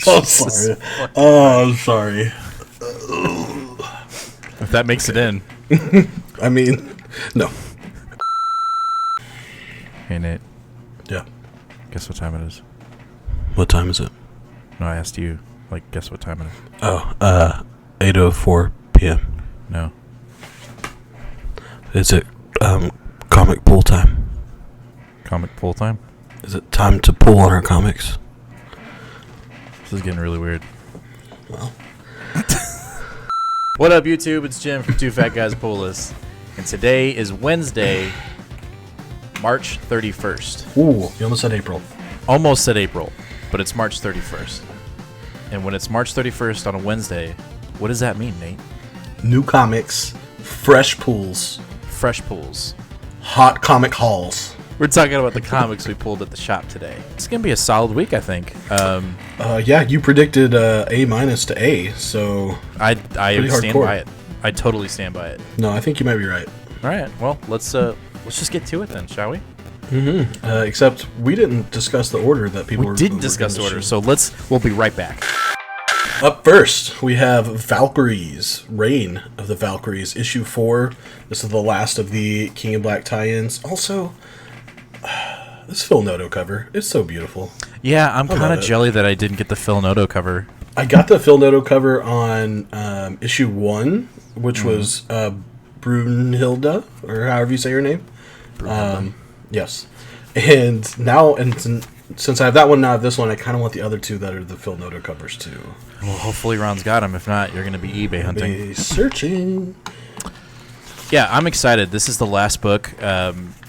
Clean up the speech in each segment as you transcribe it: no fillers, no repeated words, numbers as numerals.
I'm sorry. Oh, I'm sorry. If that makes it in. I mean, no. Hey, Nate. Yeah. Guess what time it is? What time is it? No, I asked you. Like, guess what time it is? Oh, 8:04 p.m. No. Is it comic pool time? Comic full time? Is it time to pull on our comics? This is getting really weird. Well. What up, YouTube? It's Jim from Two Fat Guys Pull List. And today is Wednesday, March 31st. Ooh, you almost said April. Almost said April, but it's March 31st. And when it's March 31st on a Wednesday, what does that mean, Nate? New comics, fresh pools, Fresh pulls. hot comic hauls. We're talking about the comics we pulled at the shop today. It's going to be a solid week, I think. Yeah, you predicted A- to A, so I pretty stand hardcore. by it. I totally stand by it. no, I think you might be right. All right, well, let's just get to it then, shall we? Except we didn't discuss the order that people We were. didn't discuss the order, so we'll be right back. Up first, we have Valkyries, Reign of the Valkyries, issue 4. This is the last of the King in Black tie-ins. Also, this Phil Noto cover, it's so beautiful. Yeah, I'm kind love of it. jelly that I didn't get the Phil Noto cover. I got the Phil Noto cover on issue 1, which was Brunhilde, or however you say her name. Yes. And now, since I have that one, now I have this one, I kind of want the other two that are the Phil Noto covers too. Well, hopefully Ron's got them. If not, you're going to be eBay hunting. Be searching. Yeah, I'm excited. This is the last book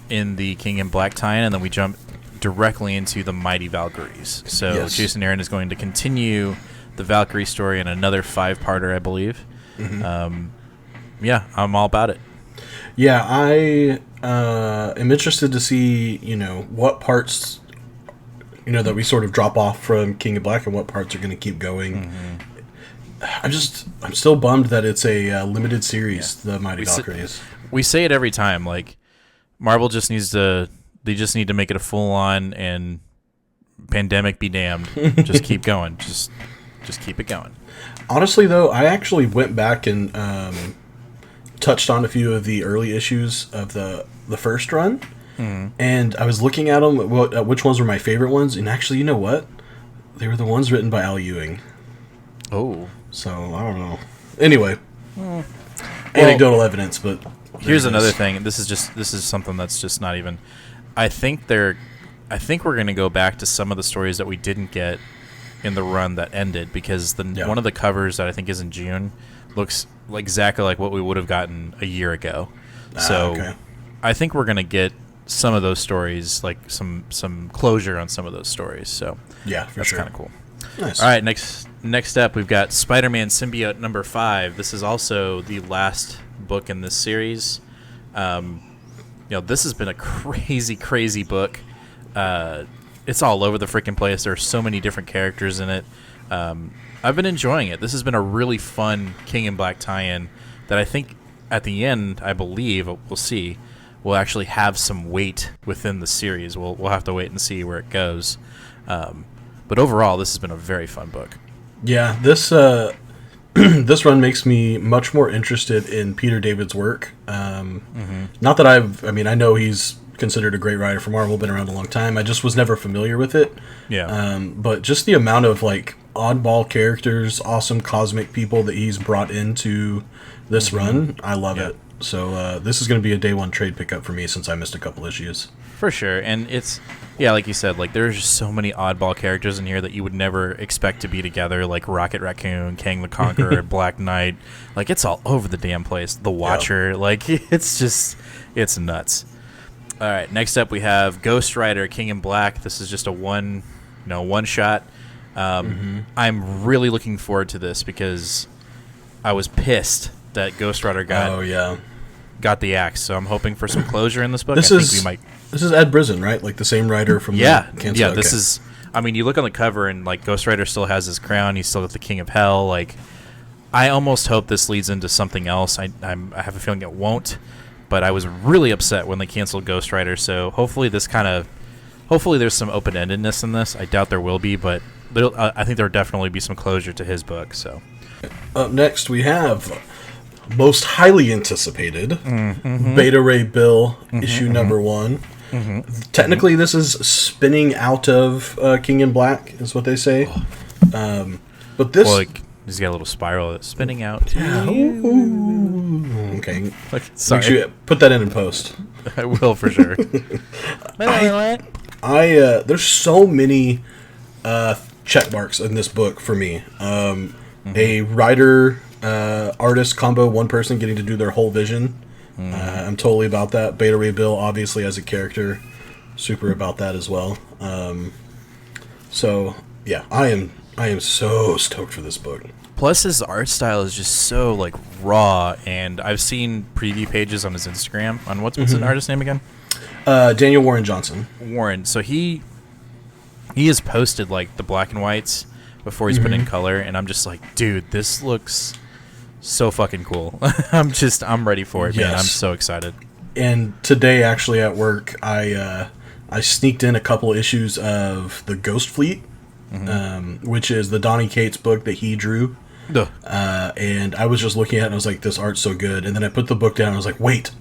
in the King in Black tie-in, and then we jump directly into the Mighty Valkyries. So Yes. Jason Aaron is going to continue the Valkyrie story in another 5-parter, I believe. Yeah, I'm all about it. Yeah, I am interested to see, what parts, that we sort of drop off from King of Black and what parts are going to keep going. I'm still bummed that it's a limited series, the Mighty Valkyries. We say it every time. Like, Marvel just needs to. They just need to make it a full-on and pandemic be damned. Just keep going. Just keep it going. Honestly, though, I actually went back and touched on a few of the early issues of the first run, and I was looking at them, which ones were my favorite ones, and actually, you know what? They were the ones written by Al Ewing. Oh. So, I don't know. Anyway. Anecdotal evidence, but... Here's another thing. This is something that's just not even... I think we're going to go back to some of the stories that we didn't get in the run that ended, because one of the covers that I think is in June looks like exactly like what we would have gotten a year ago. Okay. I think we're going to get some of those stories, like some closure on some of those stories. So Yeah, for that's sure. kind of cool. Nice. All right, next up, we've got Spider-Man Symbiote number 5. This is also the last book in this series. This has been a crazy book. It's all over the freaking place. There are so many different characters in it. I've been enjoying it. This has been a really fun King in Black tie-in that I think at the end, I believe, we'll see, will actually have some weight within the series. We'll have to wait and see where it goes. But overall, this has been a very fun book. Yeah, this this run makes me much more interested in Peter David's work. Not that I know he's considered a great writer for Marvel, been around a long time. I just was never familiar with it. Yeah. But just the amount of oddball characters, awesome cosmic people that he's brought into this run, I love it. So this is going to be a day one trade pickup for me since I missed a couple issues. For sure. And it's, like you said, there's just so many oddball characters in here that you would never expect to be together, like Rocket Raccoon, Kang the Conqueror, Black Knight. It's all over the damn place. The Watcher. It's nuts. All right, next up we have Ghost Rider, King in Black. This is just a one shot. I'm really looking forward to this because I was pissed that Ghost Rider got the axe. So I'm hoping for some closure in this book. This is Ed Brisson, right? The same writer from the Cancel. This is. I mean, you look on the cover and Ghost Rider still has his crown. He's still got the King of Hell. I almost hope this leads into something else. I have a feeling it won't. But I was really upset when they canceled Ghost Rider. So hopefully there's some open-endedness in this. I doubt there will be, but I think there'll definitely be some closure to his book. So Up next, we have most highly anticipated Beta Ray Bill issue number 1. Technically, this is spinning out of King in Black, is what they say. But this, like, he's got a little spiral that's spinning out. yeah, ooh. Okay, Like, make sorry, sure you put that in post. I will for sure. There's so many check marks in this book for me. A writer artist combo, one person getting to do their whole vision. I'm totally about that. Beta Ray Bill, obviously, as a character, super about that as well. So yeah, I am so stoked for this book. Plus, his art style is just so like raw, and I've seen preview pages on his Instagram. On what's his artist name again? Daniel Warren Johnson. Warren. So he has posted like the black and whites before he's put in color, and I'm just like, dude, this looks so fucking cool. I'm ready for it, man. Yes. I'm so excited. And today, actually, at work, I sneaked in a couple issues of the Ghost Fleet, which is the Donny Cates book that he drew. Ugh. And I was just looking at it and I was like, this art's so good. And then I put the book down and I was like, wait.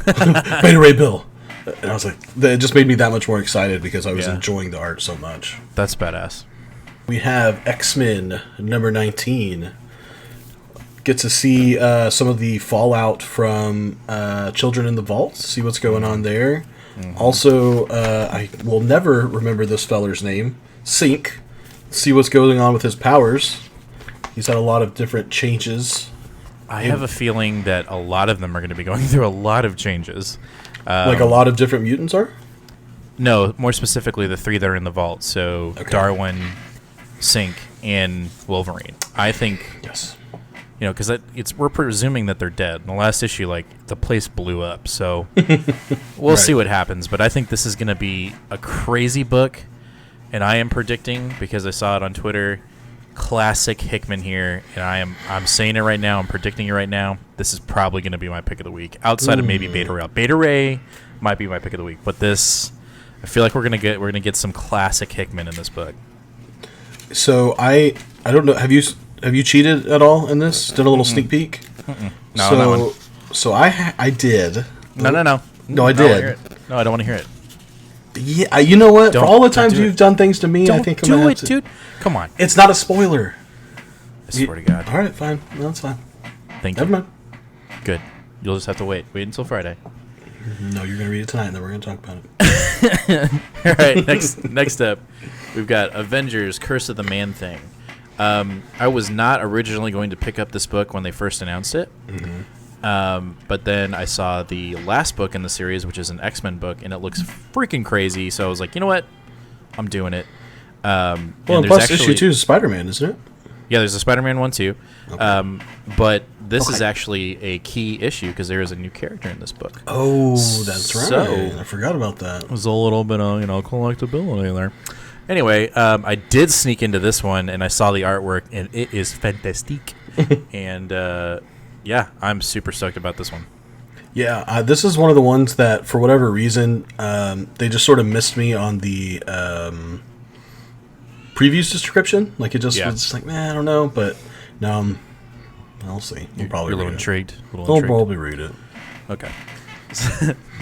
Beta Ray Bill. And I was like, it just made me that much more excited because I was enjoying the art so much. That's badass. We have X-Men number 19. Get to see some of the fallout from Children in the Vault, see what's going on there. Also, I will never remember this feller's name. Sync. See what's going on with his powers. He's had a lot of different changes. I have a feeling that a lot of them are going to be going through a lot of changes. Like a lot of different mutants are? No, more specifically, the 3 that are in the vault. So Darwin, Sync, and Wolverine. I think, Yes. you know, because we're presuming that they're dead. In the last issue, like, the place blew up. So we'll see what happens. But I think this is going to be a crazy book. And I am predicting, because I saw it on Twitter, classic Hickman here, and I'm saying it right now. I'm predicting it right now. This is probably going to be my pick of the week, outside of maybe Beta Ray. Beta Ray might be my pick of the week, but this, I feel like we're gonna get some classic Hickman in this book. So I don't know. Have you cheated at all in this? Did a little sneak peek? No, so that one. so I did. No, I did. No, I don't want to hear it. Yeah, you know what? For all the times do you've done things to me, I think I'm gonna have to. dude. Come on. It's not a spoiler. I swear to God. All right, fine. No, that's fine. Thank Never you. mind. Good. You'll just have to wait. Wait until Friday. No, you're gonna read it tonight, and then we're gonna talk about it. All right. Next up, we've got Avengers: Curse of the Man-Thing. I was not originally going to pick up this book when they first announced it. But then I saw the last book in the series, which is an X-Men book, and it looks freaking crazy. So I was like, you know what? I'm doing it. Well, and plus issue 2 is Spider-Man, isn't it? Yeah, there's a Spider-Man one too. Okay. But this is actually a key issue because there is a new character in this book. Oh, that's right. So- I forgot about that. There's a little bit of, collectability there. Anyway, I did sneak into this one, and I saw the artwork, and it is fantastique. And, yeah, I'm super stoked about this one. Yeah, this is one of the ones that, for whatever reason, they just sort of missed me on the previews description. Like, it just was just like, I don't know. But now I'll see. You're a little intrigued. I'll probably read it. Okay.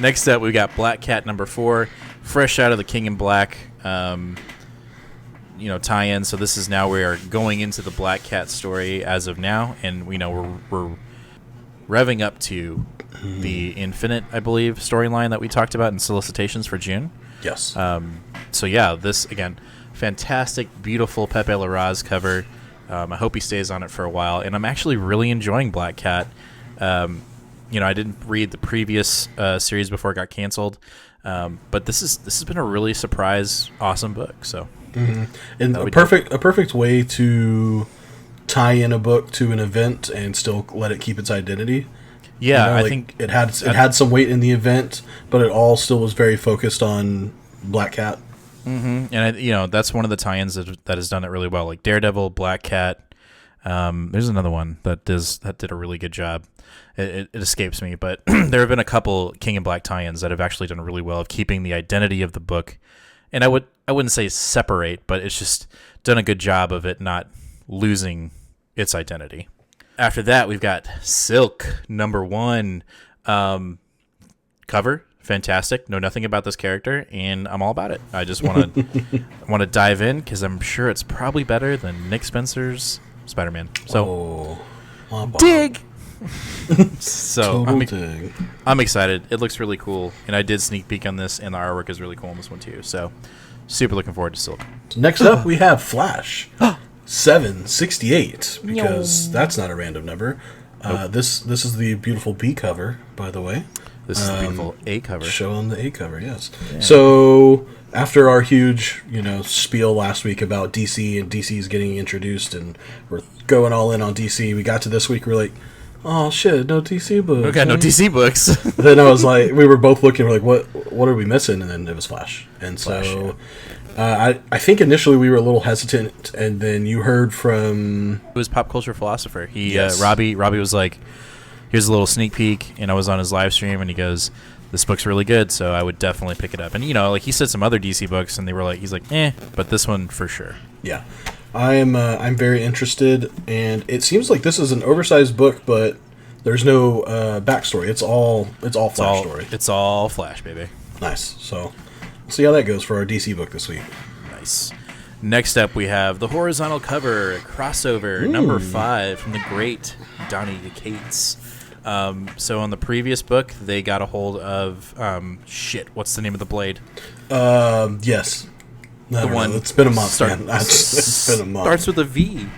Next up, we got Black Cat number 4, fresh out of the King in Black, tie-in. So this is now we are going into the Black Cat story as of now, and we know we're revving up to the Infinite, I believe, storyline that we talked about in Solicitations for June. Yes. So yeah, this again, fantastic, beautiful Pepe Larraz cover. I hope he stays on it for a while, and I'm actually really enjoying Black Cat. I didn't read the previous series before it got canceled, but this has been a really awesome book. So, and a perfect way to tie in a book to an event and still let it keep its identity. Yeah, I think it had some weight in the event, but it all still was very focused on Black Cat. And that's one of the tie-ins that has done it really well. Like Daredevil, Black Cat. There's another one that did a really good job. It escapes me, but there have been a couple King in Black tie-ins that have actually done really well of keeping the identity of the book. And I would I wouldn't say separate, but it's just done a good job of it not losing its identity. After that, we've got Silk #1. Cover, fantastic. Know nothing about this character, and I'm all about it. I just want to dive in because I'm sure it's probably better than Nick Spencer's Spider-Man. So, dig. So I'm excited. It looks really cool, and I did sneak peek on this, and the artwork is really cool on this one too. So, super looking forward to Silk. Next up, we have Flash 768, because that's not a random number. This is the beautiful B cover, by the way. This is the beautiful A cover. Showing the A cover, yes. Yeah. So after our huge, spiel last week about DC and DC's getting introduced, and we're going all in on DC, we got to this week, we're like, oh shit, no DC books. Okay, no DC books. Then I was like, we were both looking, we're like, what are we missing? And then it was Flash. And so I think initially we were a little hesitant, and then you heard from... It was Pop Culture Philosopher. Robbie was like, here's a little sneak peek, and I was on his live stream, and he goes, this book's really good, so I would definitely pick it up. And, he said some other DC books, and they were like, he's like, but this one for sure. Yeah. I'm very interested, and it seems like this is an oversized book, but there's no backstory. It's all Flash story. It's all Flash, baby. Nice. So we'll see how that goes for our DC book this week. Nice. Next up, we have the horizontal cover crossover #5 from the great Donny Cates. So on the previous book, they got a hold of what's the name of the blade? Yes. It's been a month, man. It's been a month. Starts with a V.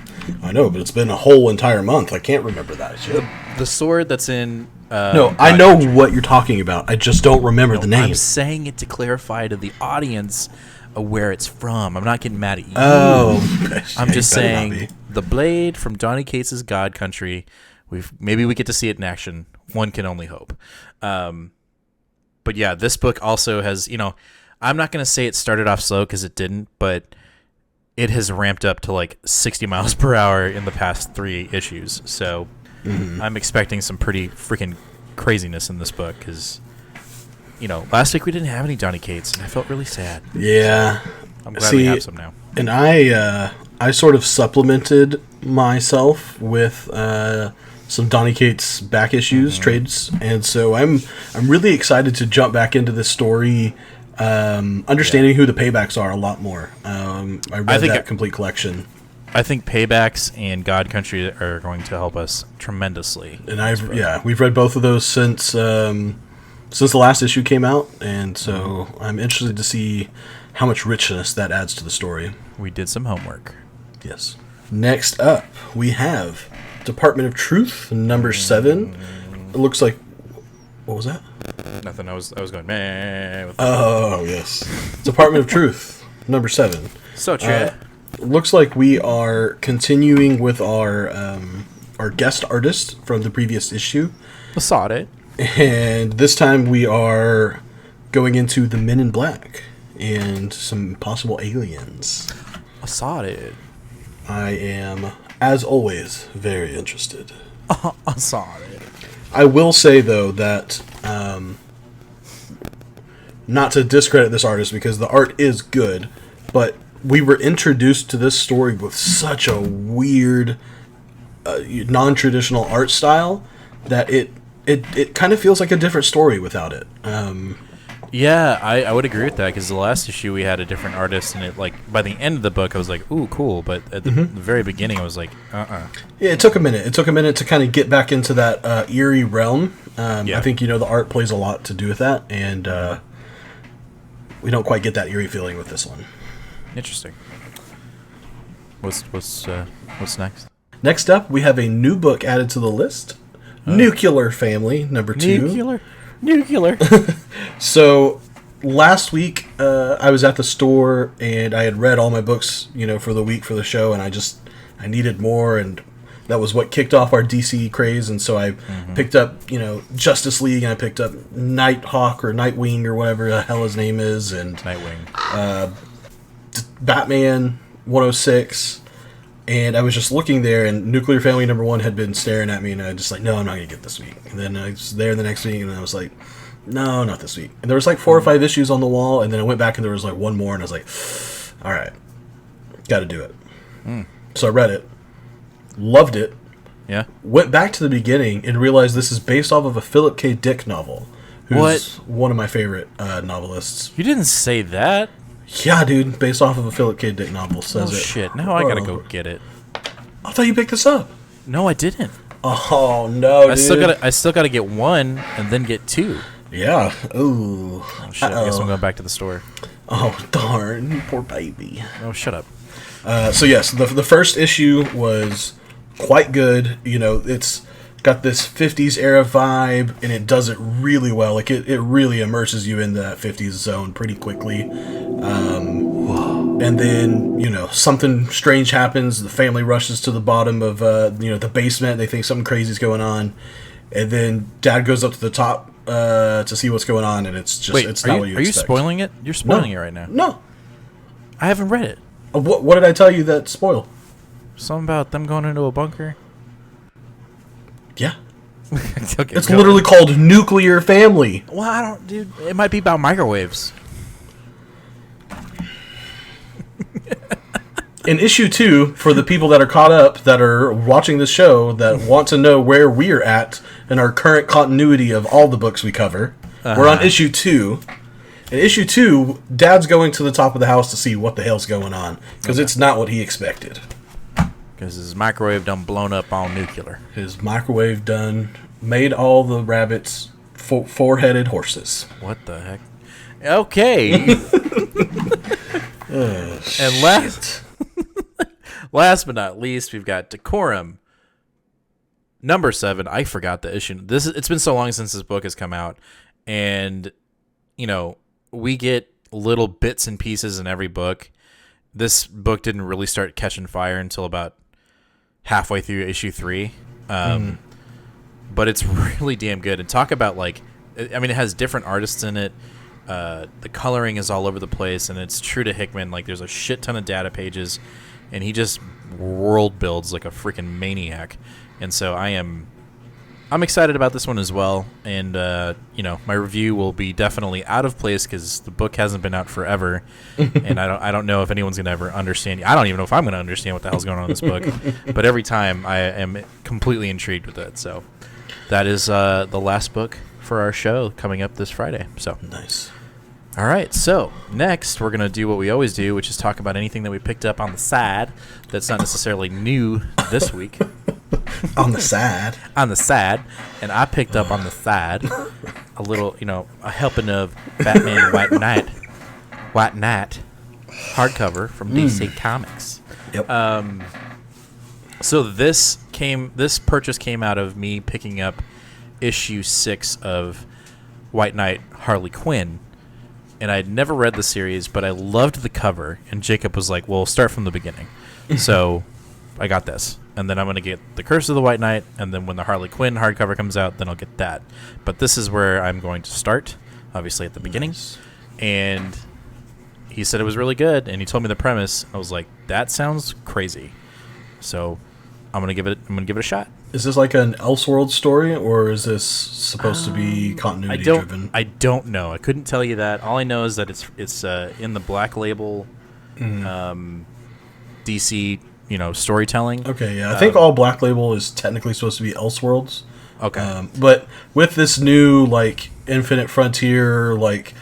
I know, but it's been a whole entire month. I can't remember that shit. The sword that's in... I know what you're talking about. I just don't remember the name. I'm saying it to clarify to the audience where it's from. I'm not getting mad at you. Oh. I'm just saying the blade from Donny Cates' God Country. Maybe we get to see it in action. One can only hope. But yeah, this book also has, I'm not going to say it started off slow because it didn't, but it has ramped up to like 60 miles per hour in the past 3 issues. So I'm expecting some pretty freaking craziness in this book because, last week we didn't have any Donny Cates, and I felt really sad. Yeah. So I'm glad we have some now. And I sort of supplemented myself with some Donny Cates back issues, trades, and so I'm really excited to jump back into this story, understanding who the paybacks are a lot more. I read that complete collection. I think Paybacks and God Country are going to help us tremendously. And we've read both of those since the last issue came out, and so I'm interested to see how much richness that adds to the story. We did some homework. Yes. Next up, we have Department of Truth, #7. It looks like... What was that? Nothing. I was going, meh. Oh, yes. Department of Truth, #7. So true. Looks like we are continuing with our guest artist from the previous issue. I saw it. And this time we are going into the Men in Black and some possible aliens. I saw it. I am, as always, very interested. I saw it. I will say, though, that not to discredit this artist because the art is good, but we were introduced to this story with such a weird, non-traditional art style that it kind of feels like a different story without it. Yeah, I would agree with that because the last issue we had a different artist, and it by the end of the book I was like, ooh, cool, but at the very beginning I was like, Yeah, it took a minute. It took a minute to kind of get back into that eerie realm. I think the art plays a lot to do with that, and we don't quite get that eerie feeling with this one. Interesting. What's next? Next up, we have a new book added to the list. Nuclear Family, #2. Nuclear. So last week, I was at the store and I had read all my books, for the week for the show, and I needed more, and that was what kicked off our DC craze. And so I picked up, Justice League, and I picked up Nighthawk or Nightwing or whatever the hell his name is, and Nightwing, Batman 106. And I was just looking there, and Nuclear Family #1 had been staring at me, and I was just like, no, I'm not going to get this week. And then I was there the next week, and I was like, No, not this week. And there was like 4 or 5 issues on the wall, and then I went back and there was like one more, and I was like, all right, got to do it. So I read it, loved it, Yeah. went back to the beginning, and realized this is based off of a Philip K. Dick novel, who's one of my favorite novelists. You didn't say that. Yeah, dude, based off of a Philip K. Dick novel, says Oh it. shit! Now I gotta go get it. I thought you picked this up. No, I didn't. Oh no, dude. I still gotta get 1 and then get 2. Yeah. Ooh. Oh shit! I guess I'm going back to the store. Oh darn, poor baby. Oh, shut up. So yes, the first issue was quite good. You know, it's got this 50s era vibe, and it does it really well. Like it really immerses you in that 50s zone pretty quickly. And then, you know, something strange happens. The family rushes to the bottom of the basement. They think something crazy's going on, and then Dad goes up to the top to see what's going on, and it's just it's not what you expect. Are you spoiling it? You're spoiling it right now. No. I haven't read it. What did I tell you that spoil? Something about them going into a bunker. Yeah. Okay, It's go. literally called Nuclear Family. Well, I don't, dude. It might be about microwaves. In issue 2, for the people that are caught up, that are watching the show, that want to know where we're at in our current continuity of all the books we cover, we're on issue 2. In issue 2, Dad's going to the top of the house to see what the hell's going on, because it's not what he expected. Because his microwave done blown up all nuclear. His microwave done made all the rabbits four-headed horses. What the heck? Okay. And last but not least, we've got Decorum number 7. I forgot the issue. It's been so long since this book has come out, and you know, we get little bits and pieces in every book. This book didn't really start catching fire until about halfway through issue 3. But it's really damn good. And talk about, like, I mean, it has different artists in it. The coloring is all over the place, and it's true to Hickman. Like, there's a shit ton of data pages, and he just world builds like a freaking maniac. And so I'm excited about this one as well. And you know, my review will be definitely out of place because the book hasn't been out forever, and I don't know if anyone's gonna ever understand. I don't even know if I'm gonna understand what the hell's going on in this book. But every time I am completely intrigued with it. So that is the last book for our show coming up this Friday. So Nice. all right, so next we're going to do what we always do, which is talk about anything that we picked up on the side that's not necessarily new this week. On the side. On the side, and I picked up on the side a little, you know, a helping of Batman White Knight hardcover from DC Comics. Yep. So this purchase came out of me picking up issue 6 of White Knight Harley Quinn. And I had never read the series, but I loved the cover. And Jacob was like, well, start from the beginning. So I got this. And then I'm going to get The Curse of the White Knight. And then when the Harley Quinn hardcover comes out, then I'll get that. But this is where I'm going to start, obviously at the beginning. Nice. And he said it was really good. And he told me the premise. I was like, that sounds crazy. So I'm going to give it a shot. Is this like an Elseworld story, or is this supposed to be continuity driven? I don't know. I couldn't tell you that. All I know is that it's in the Black Label DC, you know, storytelling. Okay, yeah. I think all Black Label is technically supposed to be Elseworlds. Okay. But with this new, like, Infinite Frontier, like,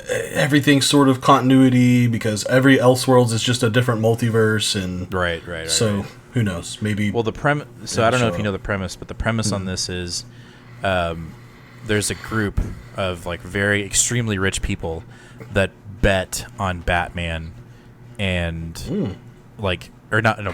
everything's sort of continuity because every Elseworlds is just a different multiverse, and Right. so who knows? Maybe. Well, the premise. So I don't know if you know the premise, but the premise on this is, there's a group of like very extremely rich people that bet on Batman, and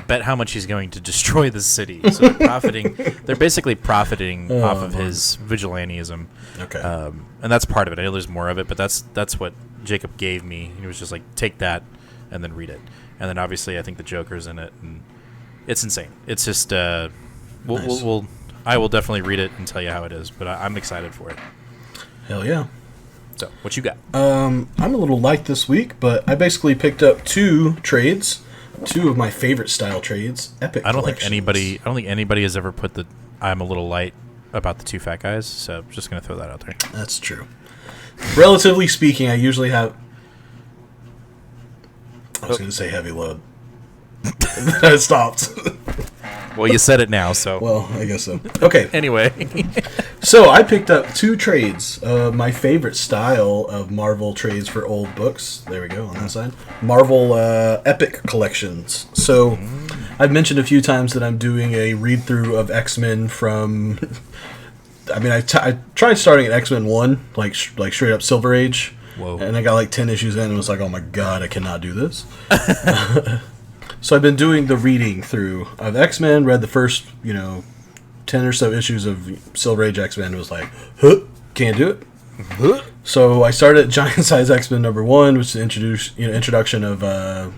bet how much he's going to destroy the city. So they're profiting. They're basically profiting off of his vigilantism. Okay. And that's part of it. I know there's more of it, but that's what Jacob gave me. He was just like, take that and then read it. And then obviously I think the Joker's in it, and it's insane. It's just I will definitely read it and tell you how it is, but I'm excited for it. Hell yeah. So what you got? I'm a little light this week, but I basically picked up 2 trades, 2 of my favorite style trades. Epic. I don't think collections. anybody has ever put the "I'm a little light" about the Two Fat Guys, so just going to throw that out there. That's true. Relatively speaking, I usually have... I was going to say heavy load. I stopped. Well, you said it now, so... Well, I guess so. Okay. Anyway. So, I picked up 2 trades. My favorite style of Marvel trades for old books. There we go, on that side. Marvel Epic Collections. So, I've mentioned a few times that I'm doing a read-through of X-Men from... I mean, I tried starting at X-Men 1, like straight up Silver Age. Whoa. And I got like 10 issues in and was like, oh my god, I cannot do this. So I've been doing the reading through of X-Men, read the first, 10 or so issues of Silver Age X-Men, and was like, huh, can't do it. Huh. So I started at Giant Size X-Men #1, which is the introduction of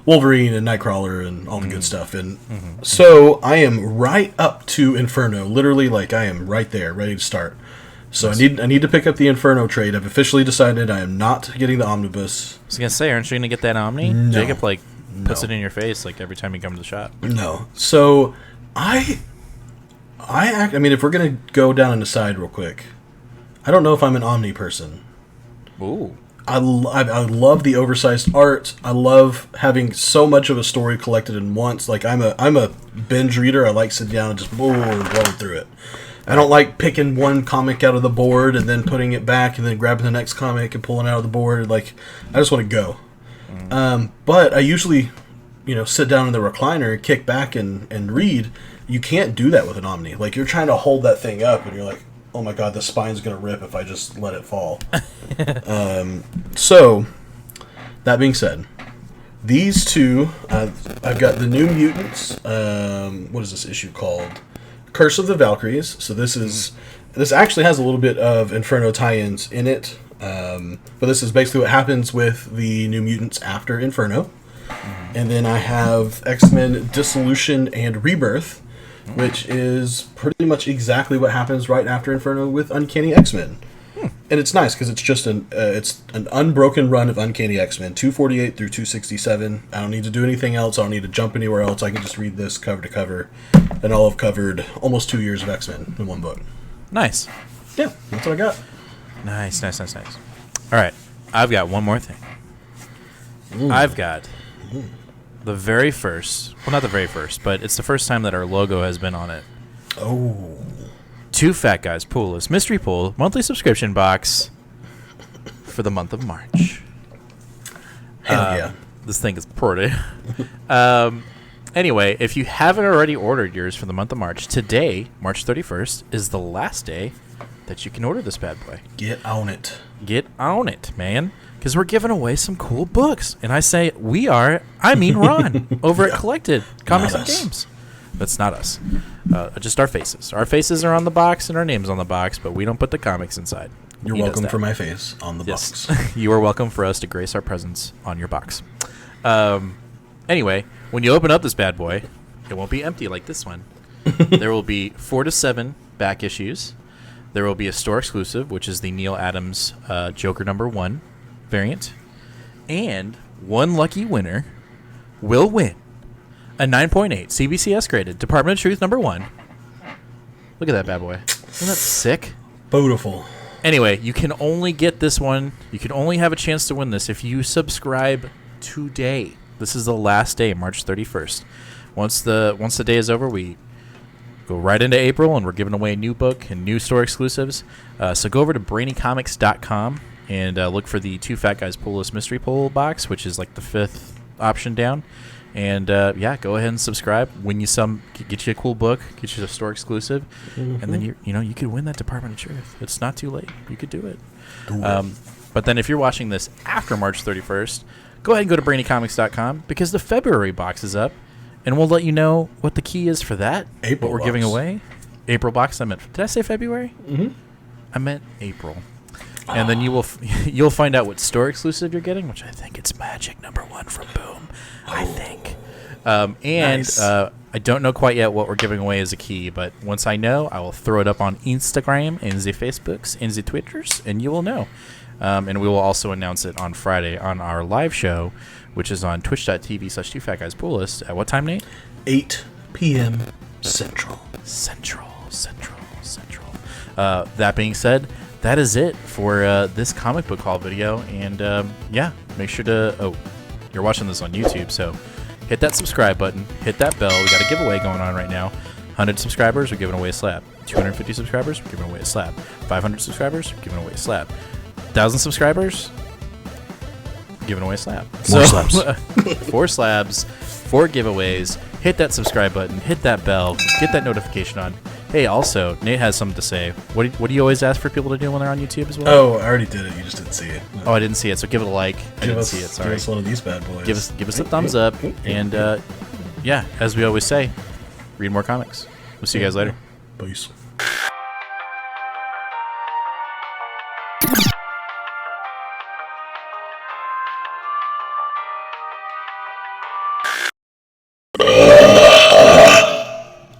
Wolverine and Nightcrawler and all the good stuff. And so I am right up to Inferno, literally, like I am right there, ready to start. So I need to pick up the Inferno trade. I've officially decided I am not getting the omnibus. I was going to say, aren't you going to get that Omni? No. Jacob, puts it in your face, every time you come to the shop. No. So, I mean, if we're going to go down and decide real quick, I don't know if I'm an Omni person. Ooh. I love the oversized art. I love having so much of a story collected in once. Like, I'm a binge reader. I like sitting down and just blowing through it. I don't like picking one comic out of the board and then putting it back and then grabbing the next comic and pulling it out of the board. Like, I just want to go. But I usually, sit down in the recliner, kick back and read. You can't do that with an Omni. Like, you're trying to hold that thing up and you're like, oh my god, the spine's going to rip if I just let it fall. So, that being said, these 2, I've got the New Mutants. What is this issue called? Curse of the Valkyries. So this actually has a little bit of Inferno tie-ins in it. But this is basically what happens with the New Mutants after Inferno. And then I have X-Men Dissolution and Rebirth, which is pretty much exactly what happens right after Inferno with Uncanny X-Men. And it's nice because it's just an unbroken run of Uncanny X-Men, 248 through 267. I don't need to do anything else. I don't need to jump anywhere else. I can just read this cover to cover, and I'll have covered almost 2 years of X-Men in one book. Nice. Yeah, that's what I got. Nice. All right, I've got one more thing. I've got the very first, well, not the very first, but it's the first time that our logo has been on it. Oh. Two Fat Guys Pool List Mystery Pool monthly subscription box for the month of March. Hell yeah. This thing is pretty. Anyway, if you haven't already ordered yours for the month of March, today, March 31st, is the last day that you can order this bad boy. Get on it. Get on it, man. Because we're giving away some cool books. And I say we are, I mean Ron, over at Collected Comics and Games. That's not us. Just our faces. Our faces are on the box and our name's on the box, but we don't put the comics inside. You're welcome for my face on the box. box. You are welcome for us to grace our presence on your box. Anyway, when you open up this bad boy, it won't be empty like this one. There will be 4 to 7 back issues. There will be a store exclusive, which is the Neil Adams Joker #1 variant. And one lucky winner will win a 9.8 CBCS graded Department of Truth #1. Look at that bad boy. Isn't that sick? Beautiful. Anyway, you can only get this one. You can only have a chance to win this if you subscribe today. This is the last day, March 31st. Once the day is over, we go right into April, and we're giving away a new book and new store exclusives. So go over to brainycomics.com and look for the Two Fat Guys Pool List Mystery Pool box, which is like the 5th option down. And go ahead and subscribe. Win you some, get you a cool book, get you a store exclusive, and then you could win that Department of Truth. It's not too late. You could do it. But then if you're watching this after March 31st, go ahead and go to brainycomics.com because the February box is up, and we'll let you know what the key is for that. April what we're giving away. April box. Did I say February? Mm-hmm. I meant April. And then you'll find out what store exclusive you're getting, which I think it's Magic #1 from Boom. I think. Nice. I don't know quite yet what we're giving away as a key, but once I know, I will throw it up on Instagram and the Facebooks and the Twitters, and you will know. And we will also announce it on Friday on our live show, which is on twitch.tv/2fatguyspoolist. At what time, Nate? 8 p.m. Central. Central. That being said, that is it for this comic book haul video. And yeah, make sure to... Oh, you're watching this on YouTube, so hit that subscribe button. Hit that bell. We got a giveaway going on right now. 100 subscribers, we're giving away a slab. 250 subscribers, we're giving away a slab. 500 subscribers, we're giving away a slab. 1,000 subscribers, giving away a slab. More slabs. 4 slabs, 4 giveaways. Hit that subscribe button, hit that bell, get that notification on. Hey, also, Nate has something to say. What do you always ask for people to do when they're on YouTube as well? Oh, I already did it. You just didn't see it. Oh, I didn't see it, so give it a like. I didn't see it, sorry. Give us one of these bad boys. Give us a thumbs up, and yeah, as we always say, read more comics. We'll see you guys later. Peace.